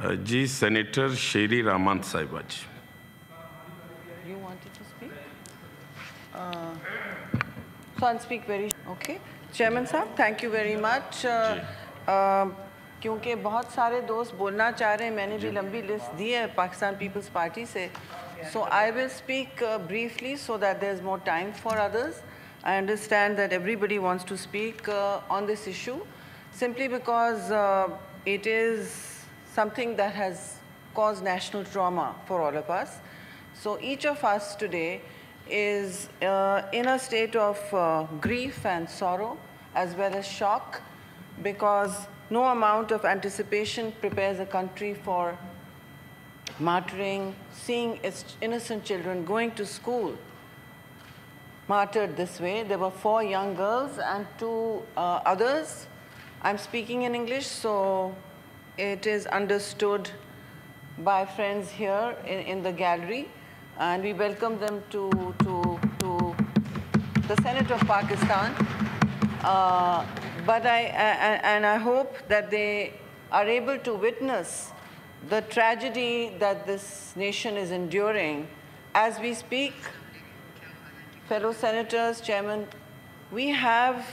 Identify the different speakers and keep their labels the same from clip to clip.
Speaker 1: जी senator शेरी रहमान साहिबा जी.
Speaker 2: You wanted to speak? So I'll speak very. Okay, Chairman साहब, thank you very much. क्योंकि बहुत सारे दोस्त बोलना चाह रहे हैं, मैंने भी लंबी लिस्ट दी है पाकिस्तान पीपल्स पार्टी से. So I will speak briefly so that there's more time for others. I understand that everybody wants to speak on this issue, simply because it is something that has caused national trauma for all of us. So each of us today is in a state of grief and sorrow as well as shock, because no amount of anticipation prepares a country for martyring, seeing its innocent children going to school martyred this way. There were 4 young girls and 2 others. I'm speaking in English, so it is understood by friends here in the gallery, and we welcome them to the Senate of Pakistan. But I hope that they are able to witness the tragedy that this nation is enduring as we speak. Fellow senators, Chairman, we have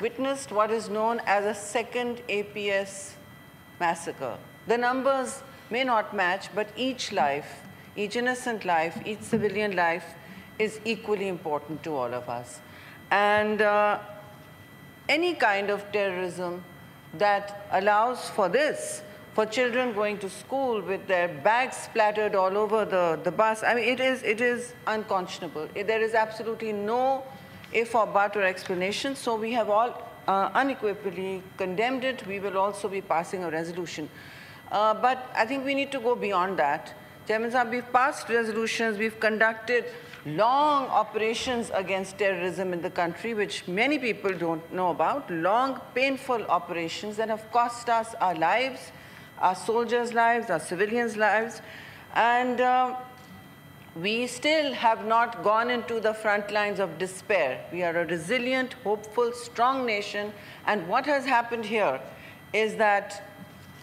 Speaker 2: witnessed what is known as a second APS massacre. The numbers may not match, but each life, each innocent life, each civilian life is equally important to all of us. And any kind of terrorism that allows for this, for children going to school with their bags splattered all over the bus, I mean, it is unconscionable. There is absolutely no if or but or explanation. So we have all unequivocally condemned it. We will also be passing a resolution. But I think we need to go beyond that. Chairman Sahab, we've passed resolutions, we've conducted long operations against terrorism in the country, which many people don't know about, long, painful operations that have cost us our lives, our soldiers' lives, our civilians' lives, and we still have not gone into the front lines of despair. We are a resilient, hopeful, strong nation, and what has happened here is that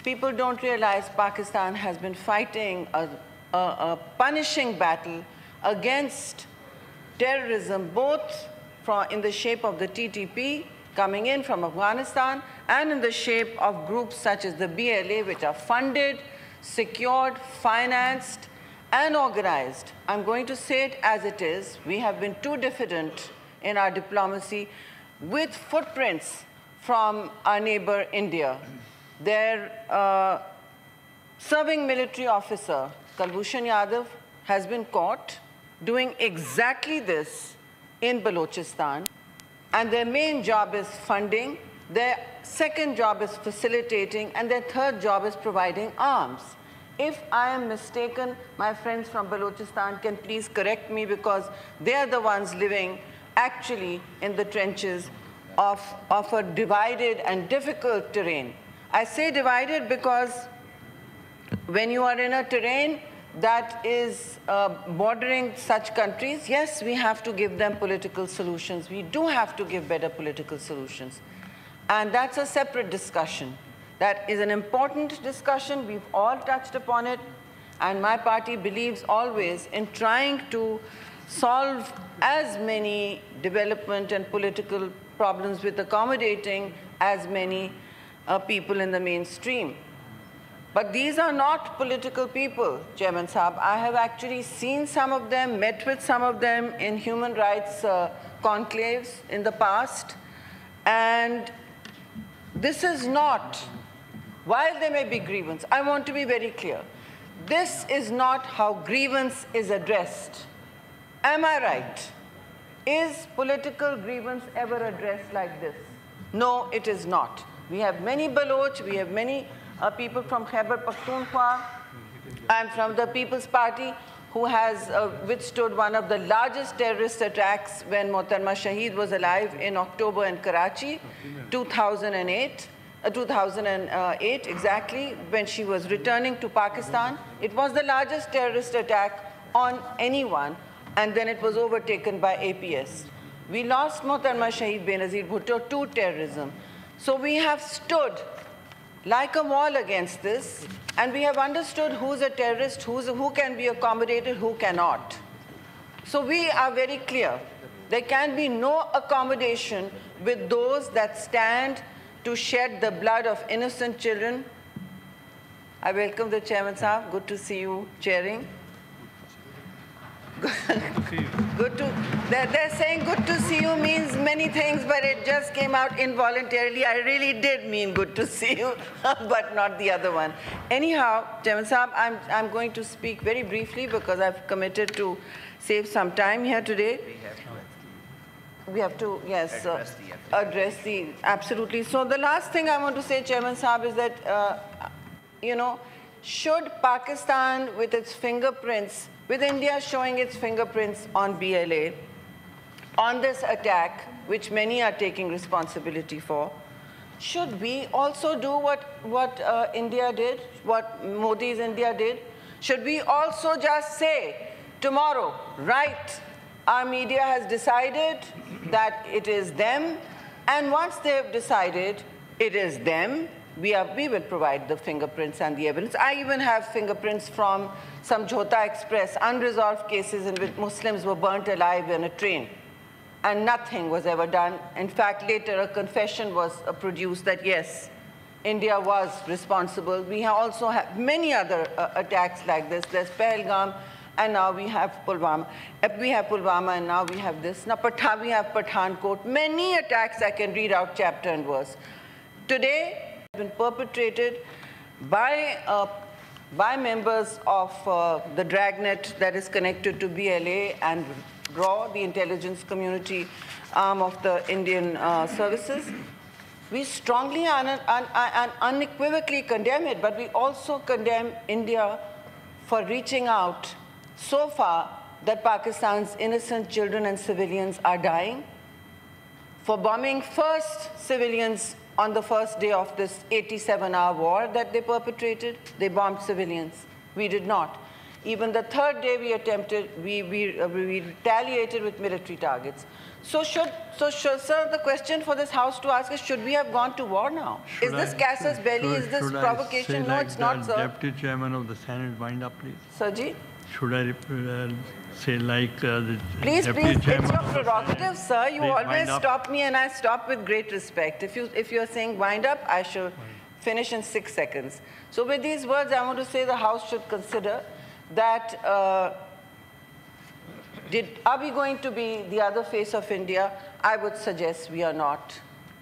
Speaker 2: people don't realize Pakistan has been fighting a punishing battle against terrorism, both in the shape of the TTP coming in from Afghanistan and in the shape of groups such as the BLA, which are funded, secured, financed, and organized. I'm going to say it as it is. We have been too diffident in our diplomacy, with footprints from our neighbor India. Their serving military officer, Kulbhushan Yadav, has been caught doing exactly this in Balochistan. And their main job is funding, their second job is facilitating, and their third job is providing arms. If I am mistaken, my friends from Balochistan can please correct me, because they are the ones living actually in the trenches of a divided and difficult terrain. I say divided because when you are in a terrain that is bordering such countries, yes, we have to give them political solutions. We do have to give better political solutions. And that's a separate discussion. That is an important discussion. We've all touched upon it. And my party believes always in trying to solve as many development and political problems with accommodating as many people in the mainstream. But these are not political people, Chairman Saab. I have actually seen some of them, met with some of them in human rights conclaves in the past. And this is not, while there may be grievance, I want to be very clear. This is not how grievance is addressed. Am I right? Is political grievance ever addressed like this? No, it is not. We have many Baloch, we have many people from Khyber Pakhtunkhwa and from the People's Party who has withstood one of the largest terrorist attacks when Mohtarma Shaheed was alive in October in Karachi, 2008 exactly, when she was returning to Pakistan. It was the largest terrorist attack on anyone, and then it was overtaken by APS. We lost Mohtarma Shaheed Benazir Bhutto to terrorism. So we have stood like a wall against this, and we have understood who's a terrorist, who can be accommodated, who cannot. So we are very clear. There can be no accommodation with those that stand to shed the blood of innocent children. I welcome the Chairman Sahab. Good to see you chairing. They're saying good to see you means many things, but it just came out involuntarily. I really did mean good to see you, but not the other one. Anyhow, Chairman Sahab, I'm going to speak very briefly because I've committed to save some time here today. We have to, yes, address the, absolutely. So the last thing I want to say, Chairman Sahab, is that, should Pakistan with its fingerprints, with India showing its fingerprints on BLA, on this attack, which many are taking responsibility for, should we also do what India did, what Modi's India did? Should we also just say, tomorrow, right, our media has decided that it is them, and once they have decided it is them, we will provide the fingerprints and the evidence. I even have fingerprints from some Jhota Express, unresolved cases in which Muslims were burnt alive in a train, and nothing was ever done. In fact, later a confession was produced that yes, India was responsible. We also have many other attacks like this. There's Pahalgam, and now we have Pulwama. We have Pulwama, and now we have this. Now we have Pathankot. Many attacks I can read out chapter and verse. Today, been perpetrated by members of the dragnet that is connected to BLA and RAW, the intelligence community arm of the Indian services. We strongly and unequivocally condemn it, but we also condemn India for reaching out so far that Pakistan's innocent children and civilians are dying, for bombing first civilians on the first day of this 87-hour war that they perpetrated. They bombed civilians. We did not. Even the third day we attempted, we retaliated with military targets. So, sir, the question for this House to ask is, should we have gone to war now? Is this casus belli? Is this provocation? No, it's not, sir.
Speaker 3: Deputy Chairman of the Senate, wind up, please.
Speaker 2: Sirji?
Speaker 3: Should I say like the
Speaker 2: please,
Speaker 3: Deputy Chairman?
Speaker 2: It's your prerogative, sir. You always stop me, and I stop with great respect. If you're saying wind up, I shall finish in 6 seconds. So with these words, I want to say the House should consider that are we going to be the other face of India? I would suggest we are not.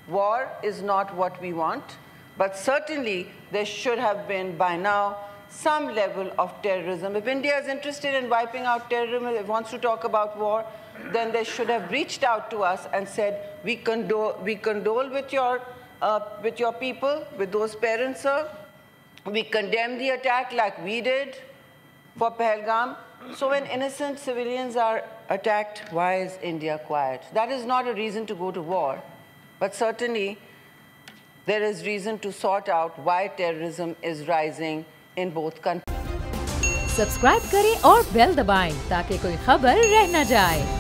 Speaker 2: War is not what we want, but certainly there should have been by now some level of terrorism. If India is interested in wiping out terrorism, if it wants to talk about war, then they should have reached out to us and said, we condole with your people, with those parents, sir. We condemn the attack like we did for Pahalgam. So when innocent civilians are attacked, why is India quiet? That is not a reason to go to war, but certainly there is reason to sort out why terrorism is rising in both countries.
Speaker 4: Subscribe करें और bell दबाएं ताकि कोई खबर रह न जाए।